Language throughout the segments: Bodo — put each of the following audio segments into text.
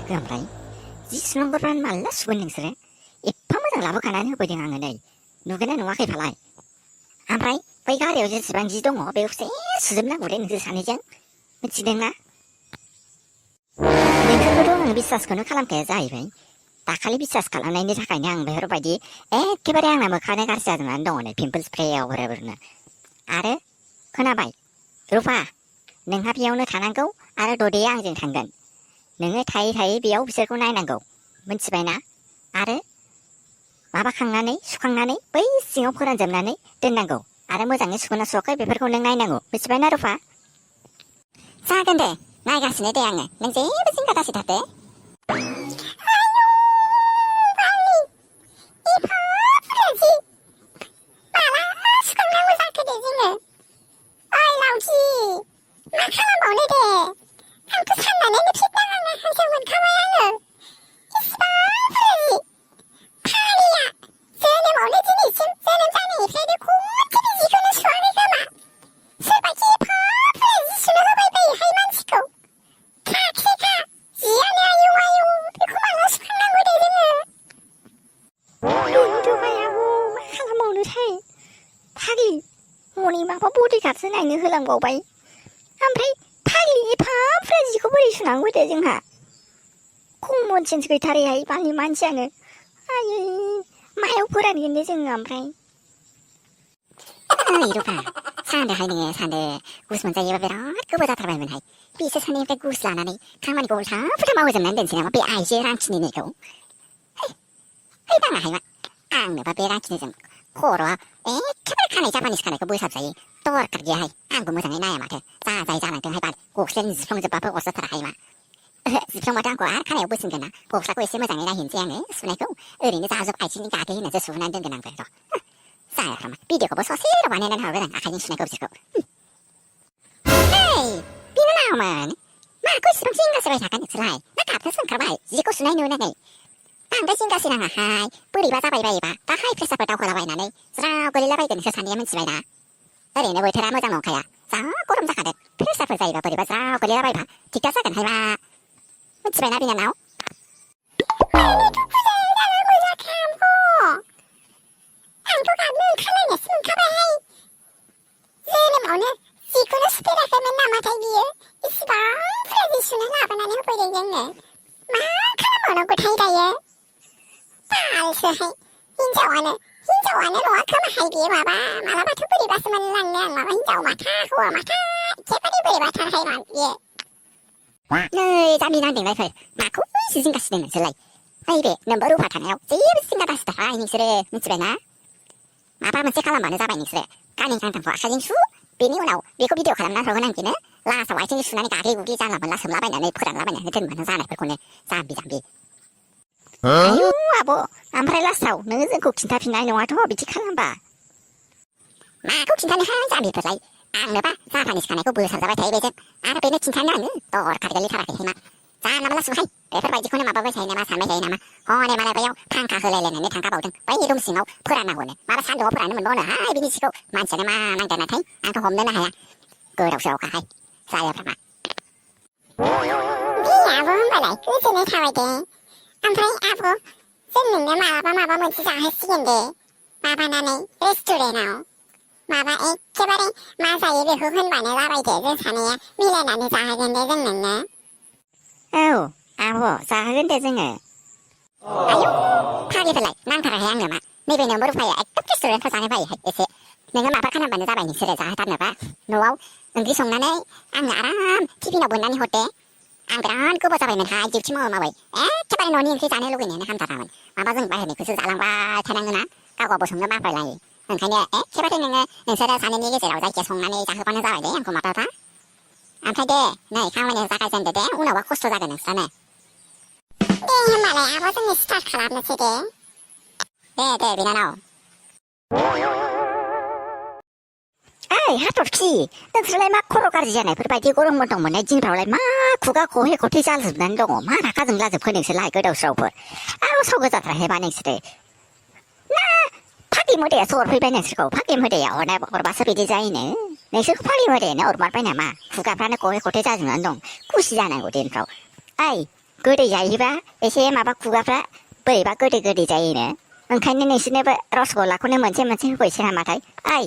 ओमफ्राय जि सुनांगौफ्रानो माला सुगोन नोंसोरो? एफा मोजां लाबोखानानै होफैदों आङो नै नुगोना नुवाखै फालाय? ओमफ्राय बै गारियाव जेसेबां जि दङ बेखौसो सुजोबनांगौ दे नोंसोर सानैजों, मिथिदोंना? नोंसोरखौथ' आं बिसासखौनो खालामखाया जाहैबाय। दाखालि बिसास खालामनायनि थाखायनो आं बेफोरबायदि एखेबारे आंना मोखाङानो गाज्रि जाजोबनानै दङ नै पिम्पल्स फ्रेयाव बोरैनो। आरो खोनाबाय रुफा, नोंहा बेयावनो थानांगौ आरो ददेया आंजों थांगोन। नोङो थायै थायै बेयाव बिसोरखौ नायनांगौ, मिथिबायना? आरो माबाखांनानै सुखांनानै बै सिङाव फोरानजोबनानै दोननांगौ आरो मोजाङै सुखोना सुवाखै बेफोरखौ नों नायनांगौ, मिथिबायना रुफा? जागोन दे, नायगासिनो दे आङो, नों जेबो जिंगा दासिथारदे। हनै माबा बडिगार्डसो नायनो होलांबावबाय। ओमफ्राय फाग्लि एफा बुरजा जिखौ बोरै सुनांगौ दे जोंहा? कमन सेन्स गैथारैहाय बालनि मानसियानो। आयै मायाव फोरानगोन दे जोङो ओमफ्राय? ओइ रुफा, सानदोहाय नोङो सानदो गुस मोनजायोबा बिराद गोबाव जाथारबायमोनहाय। बिसोर सानैनिफ्राय गुस लानानै खामानिखौ उल्था फुल्था मावजोबनानै दोनसै नामा बे आइजो रांखिनिनिखौ? नाङाहाय मा आंनोबा बे रांखिनिजों खर'आ एखेबारे खानाय जापानिस खानायखौ बोसाबजायो दरखार गैयाहाय। आंबो मोजाङै नाया माथो, जाजाय जानांथोंहाय बाल, गस्लायानो जिफ्लंजोबबाबो अरजाथाराहाय मा। जिफ्लंबाथ' आंखौ आरो खानायाव बोसोनगोन ना? गस्लाखौ एसे मोजाङै नायहैनोसै आङो सुनायखौ, ओरैनो जाजोब आथिंनि गाथे होननानैसो सुनानै दोनगोन आंबो र'। जायाफ्रामा भिडिअखौबो ससेल' बानायनानै हरगोन आं आखाइजों सुनायखौ बिसोरखौ। ओइ बेनो नामामोन? माखौ इसिबां जिंगासिबाय थागोन नोंसोरलाय? ना गाबनोसो ओंखारबाय जिखौ सुनाय नुनानै? बांद्राय जिंगासि नाङाहाय, बोरैबा जाबाय बायोबा दाहाय प्रेसारफोर दावखोलाबायनानै ज्राव गोलैलाबायगोन नोंसोर सानैया, मिथिबायना? ओरैनो बोथोरा मोजां नंखाया, जा गरम जाखादों। प्रेसारफोर जायोबा बोरैबा ज्राव गोलैलाबायबा दिगदार जागोनहाय मा, मिथिबायना बिनानाव? आंथ' गाबनो ओंखारलायनायसो मोनखाबायहाय। जोनोमावनो जिखौनो सुफेराखैमोन नामाथाय बियो? इसिबां बुरजा जि सुना लाबोनानै होफैदों जोंनो। मा खालामबावनांगौथाय दायो? बालसोहाय, हिनजावानो नङा खोमाहाय बियो माबा, मालाबाथ' बोरैबासो मोनलाङो आं माबा हिनजाव माथा हौवा माथा एखेबारे बोरैबाथारहाय मा बियो। नै जाम्बि नांदोंलायफोर, माखौ एसे जिंगासिदों नोंसोरलाय? नैबे नोंबो रुफा थानायाव जेबो जिंगा दासिथारहाय नोंसोरो, मिथिबायना? माबा मोनसे खालामबानो जाबाय नोंसोरो, गानै गांथामखौ आखाइजों सु, बेनि उनाव बेखौ भिडिअ खालामना हरगोन आं बेनो, लासाव आथिंजों सुनानै गाग्लि गुग्लि जानला मोनला सोमलाबायनानै फोरानलाबायनानै दोनबानो जानायफोरखौनो, जाम्बि। आयु आब', ओमफ्राय लास्टाव नोङो जोंखौ खिन्थाफिननाय नङाथ' बिदि खालामबा? माखौ खिन्थानोहाय जाम्बिफोरलाय? आंनोबा जापानिस खानायखौ बोसाबजाबाय थायो बेजों, आरो बेनो खिन्थानो आङो दरखार गोलैथाराखैहाय मा। जानला मोनला सुहाय, बेफोरबायदिखौनो माबाबाय थायो नामा सानबाय थायो नामा? हनै मालाय बैयाव फांखा होलायलायनानै थांखाबावदों बै रुम सिङाव फोराननांगौनो, माबा सान्दुङाव फोराननो मोनबावनोहाय बिनि सिखौ। मानसियानो मा नांदेरनायथाय, आंथ' हमनोनो हाया, गोदाव सोरावखाहाय जायाफ्रामा। दे आब' होनबालाय गोजोननाय थाबाय दे। ओमफ्राय आब', जों नोंनो माबा मोनसे जाहोसिगोन दे, माबानानै रेस्टुरेन्टआव। माबा एखेबारे मा जायो बेखौ होनबानो जाबाय दे, जों सानैया मिलायनानै जाहोगोन दे जों नोंनो। औ आब' जाहोगोन दे जोङो। आयौ फाग्लिफोरलाय नांथाराहाय आंनो मा, नैबे नोंबो रुफाया एकदम रेस्टुरेन्टफ्राव जानो बायोहाय एसे। नोङो माबा खालामबानो जाबाय नोंसोरो जाहोथारनोबा, न'आव ओंख्रि संनानै आंनो आराम टिफिनाव बोननानै हरदे। आं बिराद गोबाव जाबायमोनहाय डिउटि मावै एखेबारे न'नि ओंख्रि जानो लुगैनायानो हामथारामोन। माबा जों बाहेरनिखौसो जालांबाय थानाङोना, गाव गावबो संनो बाबायलायो। ओंखायनो एखेबारे नोंसोरो सानैनि गेजेराव जायखिया संनानै जाहोबानो जाबाय दे आंखौ माब्लाबा। ओमफ्राय दे नै खामानिया जागायजेनदो दे, उनावबा खस्थ' जागोन नोंस्रानो। दे होमबालाय आब' जोङो स्टार्ट खालामनोसै दे। दे बिनानाव। ओइ हाथरखि, नोंसोरलाय मा खर' गाज्रि जानायफोर बायदि गरम बन्द मोननाय दिनफ्रावलाय मा खुगा खहे खथे जाजोबनानै दङ? मा रागा जोंलाजोबखो नोंसोरलाय गोदाव सोरावफोर? आरो साव गोजाथारहाय मा नोंसोरो? ना फाग्लि मोदायासो हरफैबाय नोंसोरखौ? फाग्लि मोदाया हरबासो बिदि जायोनो? नोंसोरखौ फाग्लि मोदायानो हरमारबाय नामा? खुगाफ्रानो खहे खथे जाजोबनानै दं खुसि जानांगौ दिनफ्राव। ओइ गोदै जायोबा एसे माबा खुगाफ्रा बोरैबा गोदै गोदै जायोनो ओंखायनो नोंसोरनोबो रसगल्लाखौनो मोनसे मोनसे होफैसै नामाथाय ओइ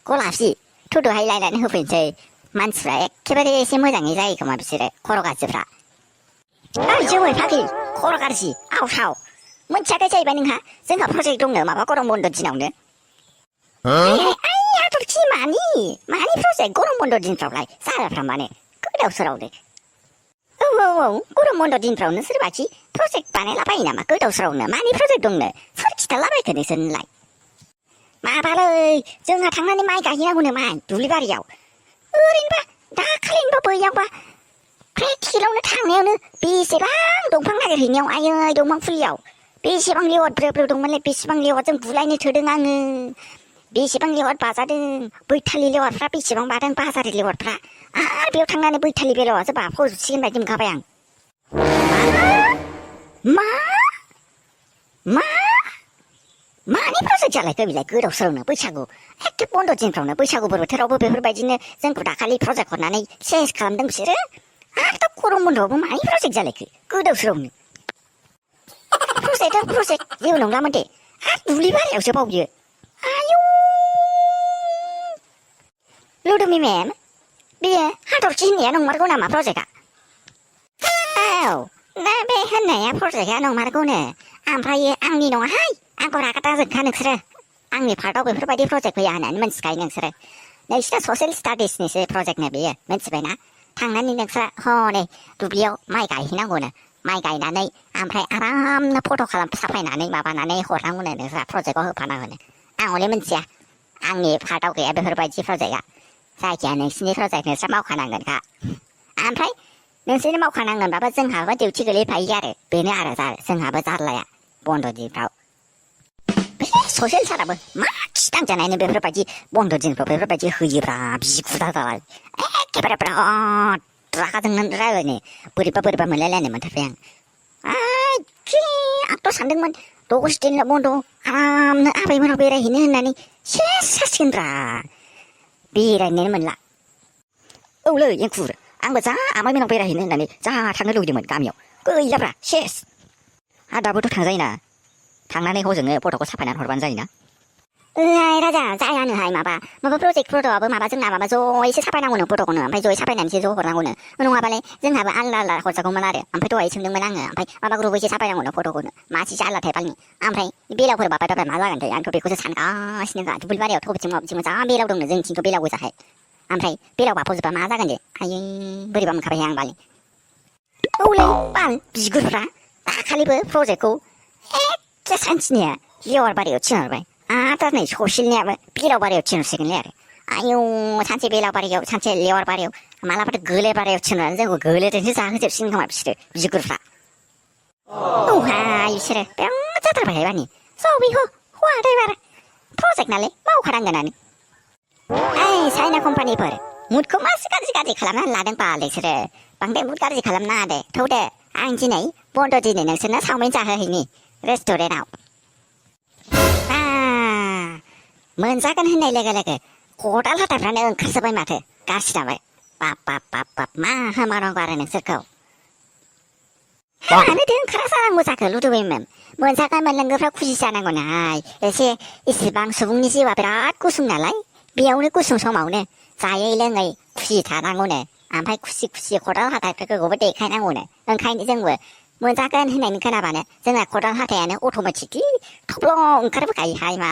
गलापि थुदुहाय लायनानै होफैनोसै मानसिफ्रा एखेबारे एसे मोजाङै जायो खोमा बिसोरो खर' गाज्रिफ्रा ओइ जोमै फाग्लि खर' गाज्रि आवसाव मोनथियाखै जाहैबाय नोंहा जोंहा प्रजेक्ट दंनो माबा गरम बन्द दिनावनो हाथरखि मानि प्रजेक्ट गरम बन्द दिनफ्रावलाय जाग्राफ्रा मानो गोदाव सोरावनो औ गरम बन्द दिनफ्रावनो सोरबाखि प्रजेक्ट बानायलाबायो नामा गोदाव सोरावनो मानि प्रजेक्ट दंनो सोर खिथालाबायखो नोंसोरनोलाय माबालै जोंहा थांनानै माइ गायहैनांगौनो माइ दुब्लिबारियाव ओरैनोबा दाखालिनोबा बैयावबा प्रेक्टिकेलावनो थांनायावनो बेसेबां दंफां नागिरहैनायाव आयै दंफां फुलियाव बेसेबां लेवार ब्रेव ब्रेव दंमोनलाय बेसेबां लेवारजों बुलायनो थोदों आङो बेसेबां लेवार बाजादों बैथालि लेवारफ्रा बेसेबां बादों बाजारि लेवारफ्रा आरो बेयाव थांनानै बैथालि बेलावासो बाफ'जोबसिगोन बायदि मोनखाबाय आं मानि प्रजेक्ट जालायखो बिलाय गोदाव सोरावनो बैसागु एखे बन्द दिनफ्रावनो बैसागु बोथोरावबो बेफोरबायदिनो जोंखौ दाखालि प्रजेक्ट हरनानै चेन्ज खालामदों बिसोरो आरो दा गरम बन्दआवबो मानि प्रजेक्ट जालायखो गोदाव सोरावनो प्रजेक्ट जेबो नंलामोन दे आरो दुब्लि बारियावसो बाव बियो आयौ लुदुमि मेम बेयो हाथरखि होननाया नंमारगौ नामा प्रजेक्टआ औ दा बे होननाया प्रजेक्टआ नंमारगौनो ओमफ्राय आंनि नङाहाय आंखौ रागा दाजोंखा नोंसोरो आंनि पार्टआव बेफोरबायदि प्रजेक्ट फैया होननानै मिन्थिखायो नोंसोरो नोंसिना ससियेल स्टाडिसनिसो प्रजेक्टनो बेयो मिन्थिबायना थांनानै नोंस्रा हनै दुब्लियाव माइ गायहैनांगौनो माइ गायनानै ओमफ्राय आरामनो फट' साफायनानै माबानानै हरनांगौनो नोंस्रा प्रजेक्टआव होफानांगौनो आं हले मिन्थिया आंनि पार्टआव गैया बेफोरबायदि प्रजेक्टआ जायखिया नोंसिनि प्रजेक्ट नोंस्रा मावखानांगोनखा ओमफ्राय नोंसोरनो मावखानांगोनबाबो जोंहाबो डिउटि गोलैफायो आरो बेनो आरो जोंहाबो जारलाया बन्द दिनफ्राव बे ससियेल साराबो मा खिथांजानायनो बेफोरबायदि बन्द दिनफ्राव बेफोरबायदि होयोब्रा बिखुदा जाबाय एखेबारे बिराद रागाजोंनो रायलायनो बोरैबा मोनलायलायनो मोनथारबाय आंथ' सानदोंमोन 10 दिन बन्द आरामनो आबैमोनाव बेरायहैनो होननानै सेस जासिगोनब्रा बेरायनोनो मोनला औलै एंखुर आंबो जा आमाइमोनाव बेरायहैनो होननानै जा थांनो लुगैदोंमोन गामियाव गैलाब्रा सेस आरो दाबोथ' थांजायोना थांनानै हजोंनो फट'खौ साफायनानै हरबानो जायोना ओइ राजा जायानोहाय माबा प्रजेक्ट फट'आबो माबा जोंना माबा ज'यैसो साफायनांगौनो फट'खौनो ओमफ्राय ज'यै साफायनानैसो ज' हरनांगौनो नङाबालाय जोंहाबो आलदा हरजागौमोन आरो ओमफ्राय दहाय सोंदोंमोन आङो ओमफ्राय माबा ग्रुपैसो साफायनांगौनो फट'खौनो मासेसो आलदा बालनि ओमफ्राय बेलावफोर बाबाय मा जागोनथाय आंथ' बेखौसो सानगासिनो दा दुब्लिबारियाव थबथिं जा बेलाव दंनो जोंथिंथ' बेलाव गोजाहाय ओमफ्राय बेलाव बाफ'जोबबा मा जागोन दे आयै बोरैबा मोनखाबाय आं बाल औलै बाल बिगुरफ्रा दाखालिबो प्रजेक्टखौ एखे सानसेनिया लेवार बारियाव थिनहरबाय आरो नै ससियेलनियाबो बेलाव बारियाव थिनहरसिगोनलै आरो आयौ सानसे बेलाव बारियाव सानसे लेवार बारियाव मालाबाथ' गोले बारियाव थिनहरनानै जोंखौ गोलेजोंसो जाहोजोबसिगोन खोमा बिसोरो बिगुरफ्रा औहाय बिसोरो बिराद जाथारबाय बानि सबिहो हवादैबार प्रजेक्ट नालाय मावखानांगोनानो ओइ चाइना कम्पानिफोर मुडखौ मासे गाज्रि खालामनानै लादों बाल नोंसोरो बांद्राय मुड गाज्रि खालामनाङा दे थौ दे आं दिनै बन्द दिनै नोंसोरनो चावमिन जाहोहैनि रेस्टुरेन्टआव मोनजागोन होननाय लोगो खदाल हाथायफ्रानो ओंखारजोब्बाय माथो गाज्रि जाबाय बाप मा होमारनांगौ आरो नोंसोरखौ मानोथो ओंखारा जानांगौ जाखो लुदुबैमोन मोनजागोन मोनलोंगोफ्रा खुसि जानांगौनाहाय एसे इसेबां सुबुंनि जिउआ बिराद गुसुं नालाय बेयावनो गुसुं समावनो जायै लोङै खुसि थानांगौनो ओमफ्राय खुसि खदाल हाथायफोरखौबो देखायनांगौनो ओंखायनो जोंबो मोनजागोन होननानै खोनाबानो जोंना खदाल हाथायानो अट'मेटिकलि थब्ल' ओंखारबोखायोहाय मा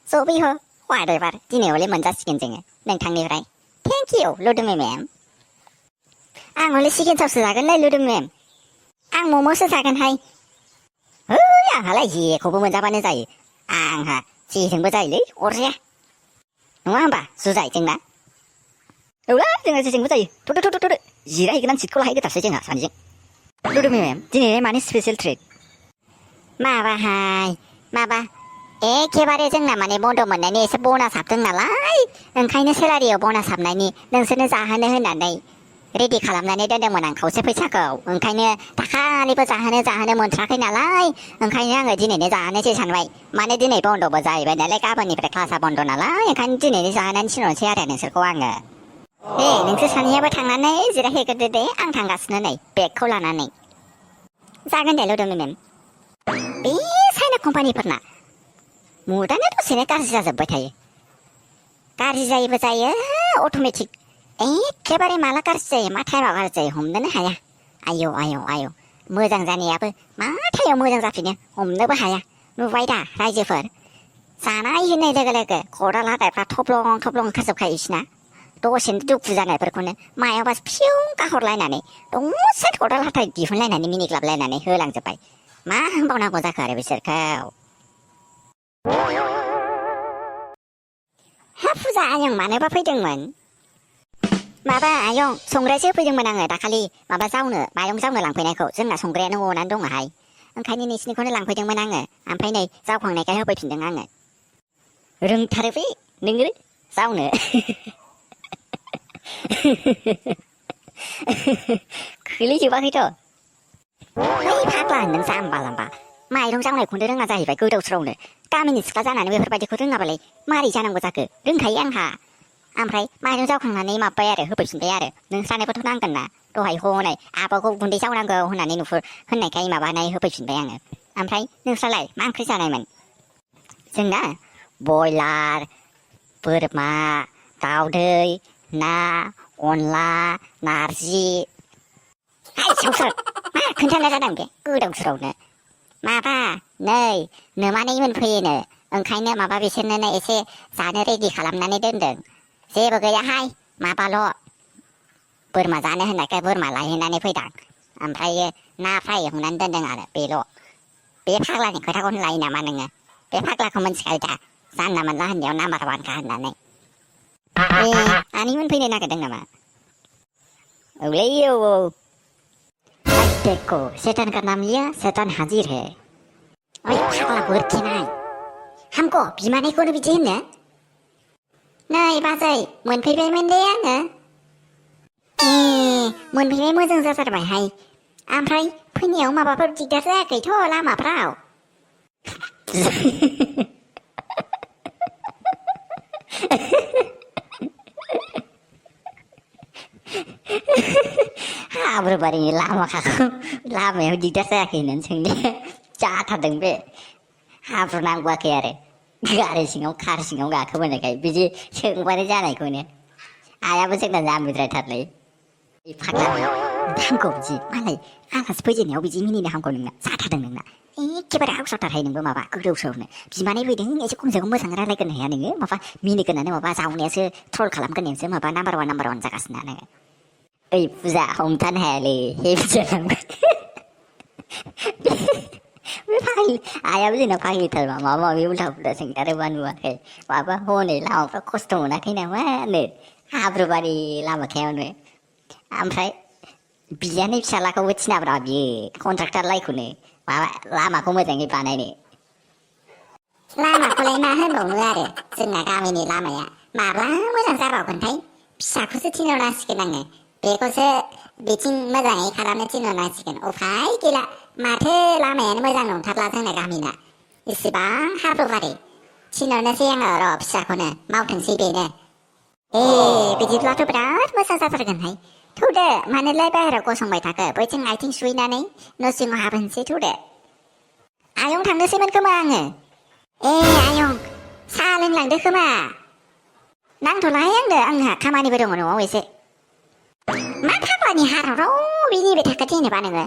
सबिहो हवादैबार दिनै हले मोनजासिगोन जोङो नोंथांनिफ्राय थेंक इउ लुदुमि मेम आं हले चिकेन चावसो जागोनलै लुदुमि मेम आं मम'सो जागोनहाय ओइ आंहालाय जेखौबो मोनजाबानो जायो आंहा जेजोंबो जायोलै अरजाया नङा होमबा जुजाय जोंना औलै जोंना जेजोंबो जायो थ'दो जिरायहैगोन सिटखौ लाहै गोथारसै जोंहा सानैजों लुदुमि मेम दिनै मानि स्पेसियेल ट्रिट माबा एखेबारे जोंना माने बन्द मोननायनि एसे बनास हाबदों नालाय ओंखायनो सेलारियाव बनास हाबनायनि नोंसोरनो जाहोनो होननानै रेडि खालामनानै दोनदोंमोन आं खावसे फैसाखौ ओंखायनो दाखालिबो जाहोनो मोनथ्राखै नालाय ओंखायनो आङो दिनैनो जाहोनोसै सानबाय माने दिनै बन्दबो जाहैबाय नालाय गाबोननिफ्राय क्लासा बन्द नालाय ओंखायनो दिनैनो जाहोनानै थिनहरनोसै आरो नोंसोरखौ आङो नोंसोर सानैयाबो थांनानै जिरायहैग्रोदो दे आं थांगासिनो नै बेगखौ लानानै जागोन दे लुदुमि मेम बे चाइना कम्पानिफोरना मुदानो दसेनो गाज्रि जाजोब्बाय थायो गाज्रि जायोबो जायो अट'मेटिक एखेबारे माला गाज्रि जायो मा टाइमाव गाज्रि जायो हमनोनो हाया आयौ मोजां जानायाबो मा टाइमाव मोजां जाफिनो हमनोबो हाया नुबाय दा रायजोफोर जानाय होननाय लोगो लोगो खदाल हाथायफ्रा थब्लं ओंखारजोबखायो बिसिना दसेनो दुखु जानायफोरखौनो मायावबा फिउ गाहरलायनानै दसे खदाल हाथाय दिहुनलायनानै मिनिग्लाबलायनानै होलांजोब्बाय मा होनबावनांगौ जाखो आरो बिसोरखौ हा फुजा आयं मानोबा फैदोंमोन माबा आयं संग्रायसो फैदोंमोन आङो दाखालि माबा जावनो माइरं जावनो लांफैनायखौ जोंना संग्रायानो अनानै दङहाय ओंखायनो नोंसिनिखौनो लांफैदोंमोन आङो ओमफ्राय नै जावखांनायखाय होफैफिनदों आङो रोंथारो बे नोङो जावनो खोलैजोबाखैथ' बै फाग्ला होनदों जाम्बा जाम्बा माइरं जावनायखौनो रोङा जाहैबाय गोदाव सोरावनो गामिनि सिख्ला जानानै बेफोरबायदिखौ रोङाबालाय मारै जानांगौ जाखो रोंखायो आंहा ओमफ्राय माइरं जावखांनानै माबाय आरो होफैफिनबाय आरो नोंस्रानोबोथ' नांगोन ना दहाय हनै आबाखौ गुन्दै जावनांगौ होननानै होननायखाय माबानाय होफैफिनबाय आङो ओमफ्राय नोंस्रालाय मा ओंख्रि जानायमोन जोंना बयलार बोरमा दाउदै ना अनला नारजि सावसोर मा खोन्थानाय जादों बे गोदाव सोरावनो माबा नै नोमानै मोनफैयोनो ओंखायनो माबा बिसोरनो एसे जानो रेडि खालामनानै दोनदों जेबो गैयाहाय माबाल' बोरमा जानो होननायखाय बोरमा लायहोनानै फैदां ओमफ्रायो ना फ्राय एवनानै दोनदों आरो बेल' बे फाग्लानि खोथाखौनो लायो नामा नोङो बे फाग्लाखौ मिन्थिखायो दा जानला मोनला होननायाव नाम्बार वानखा होननानै आनैमोन फैनो नागिरदों नामा औलै औ देखो शैतान का नाम लिया शैतान हाजिर है ओइ फाग्ला बोरथिनाय हामग' बिमानैखौनो बिदि होनो नै बाजै मोनफैबायमोन दे आङो मोनफैबाय मोजां जाथारबायहाय ओमफ्राय फैनायाव माबाफोर दिगदार जायाखैथ' लामाफ्राव हाब्रुबारिनि लामायाव दिगदार जायाखै होननानै सोंदे जाथारदों बे हाब्रु नांबोआखै आरो गारि सिङाव कार सिङाव गाखोबोनायखाय बिदि सोंबानो जानायखौनो आयाबो जोंना जाम्बिद्रायथारलै फाग्ला हामगौ बिदि मालाय आलासि फैजेननायाव बिदि मिनिनो हामगौ नोंना जाथारदों नोंना एखेबारे हावसावथारहाय नोंबो माबा गोदाव सोरावनो बिमानै फैदों एसे खमसे खम मोजाङै रायलायगोन हाया नोङो माबा मिनिगोनानो माबा जावनायासो ट्रल खालामगोननायावसो माबा नाम्बार वान जागासिनो नोङो ओइ फुजा हमथानो हायालै हेभि जालांबाय बे फाग्लि आयाबो जोंना फाग्लिथार माबा माबि उल्था पुल्था सोंथारोबा नुवाखै माबा हनै लामाफ्रा खस्थ' मोनाखै नामानो हाब्रुबारि लामाखायावनो ओमफ्राय बियानै फिसालाखौबो थिनाब्रा बियो कन्ट्राक्टार लायखौनो माबा लामाखौ मोजाङै बानायनो लामाखौलाय मा होनबावनो आरो जोंना गामिनि लामाया माब्ला मोजां जाबावगोनथाय फिसाखौसो थिनहरनांसिगोन आङो बेखौसो बिथिं मोजाङै खालामनो थिनहरनांसिगोन उफाय गैला माथो लामायानो मोजां नंथारला जोंना गामिना इसेबां हाब्रुबारि थिनहरनोसै आङो र' फिसाखौनो मावथोंसै बेनो बिदिब्लाथ' बिराद मोजां जाथारगोनहाय थौदो मानोलाय बाहेरायाव गसंबाय थाखो बैथिं आथिं सुहैनानै न' सिङाव हाबहोनोसै थौदो आयं थांनोसैमोन खोमा आङो आयं साहा लोंलांदो खोमा नांथ'लाहाय आंहा खामानिबो दङ न'आव एसे मा फाग्लानि हाराव बिनिबाय थाखो जेनेबा नोङो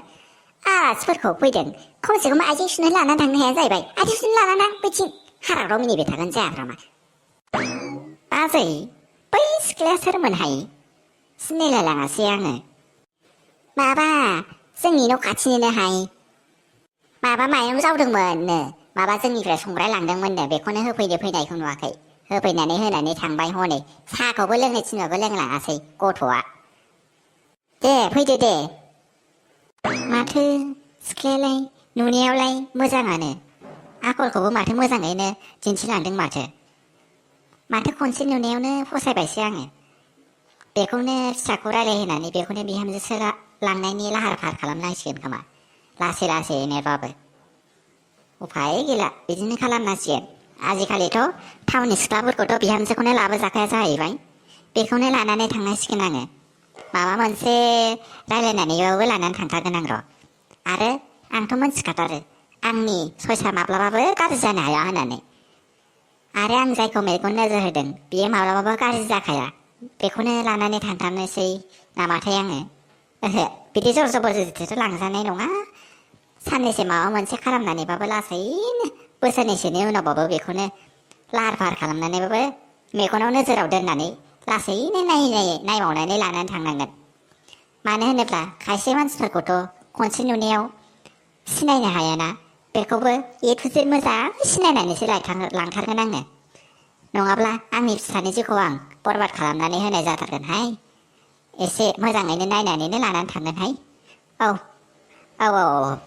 आलासिफोरखौ फैदों खमसे खम आथिं सुनो लानानै थांनो हाया जाहैबाय आथिं सुनो लानानै बैथिं हाराव मिनिबाय थागोन जायाफ्रा मा बाजै बै सिख्लाया सोरमोनहाय सिनायलायलाङासै आङो माबा जोंनि न' खाथिनिनोहाय माबा माइरं जावदोंमोननो माबा जोंनिफ्राय संग्राय लांदोंमोननो बेखौनो होफैनो फैनायखौ नुवाखै होफैनानै होनानै थांबाय हनै साहाखौबो लोंनो थिनबाबो लोंलाङासै गथ'आ दे फैदो दे माथो सिख्लायालाय नुनायावलाय मोजाङानो आखलखौबो माथो मोजाङैनो दिन्थिलांदों माथो खनसे नुनायावनो फसायबायसो आङो बेखौनो फिसाखौ रायलायहोनानै बेखौनो बिहामजो लांनायनि लाहार फाहार खालामनांसिगोन खोमा लासै लासैनोबाबो उफाय गैला बिदिनो खालामनांसिगोन आजिखालिथ' टाउननि सिख्लाफोरखौथ' बिहामजोखौनो लाबोजाखाया जाहैबाय बेखौनो लानानै थांनांसिगोन आङो माबा मोनसे रायलायनानैबाबो लानानै थांथारगोन आं र' आरो आंथ' मोनथिखाथारो आंनि सयसा माब्लाबाबो गाज्रि जानो हाया होननानै आरो आं जायखौ मेगन नोजोर होदों बियो माब्लाबाबो गाज्रि जाखाया बेखौनो लानानै थांथारनोसै नामाथाय आङो ओहो बिदि जर जबरदस्थिथ' लांजानाय नङा साननैसो माबा मोनसे खालामनानैबाबो लासैनो बोसोरनैसोनि उनावबाबो बेखौनो लाहार फाहार खालामनानैबाबो मेगनाव नोजोराव दोननानै लासैनो नायबावनानै लानानै थांनांगोन मानो होनोब्ला खायसे मानसिफोरखौथ' खनसे नुनायाव सिनायनो हायाना बेखौबो ए टु जेड मोजां सिनायनानैसो लांथारगोन आङो नङाब्ला आंनि फिसानि जिउखौ आं बरबाद खालामनानै होनाय जाथारगोनहाय एसे मोजाङैनो नायनानैनो लानानै थांगोनहाय औ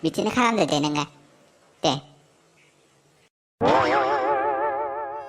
बिदिनो खालामदो दे नोङो दे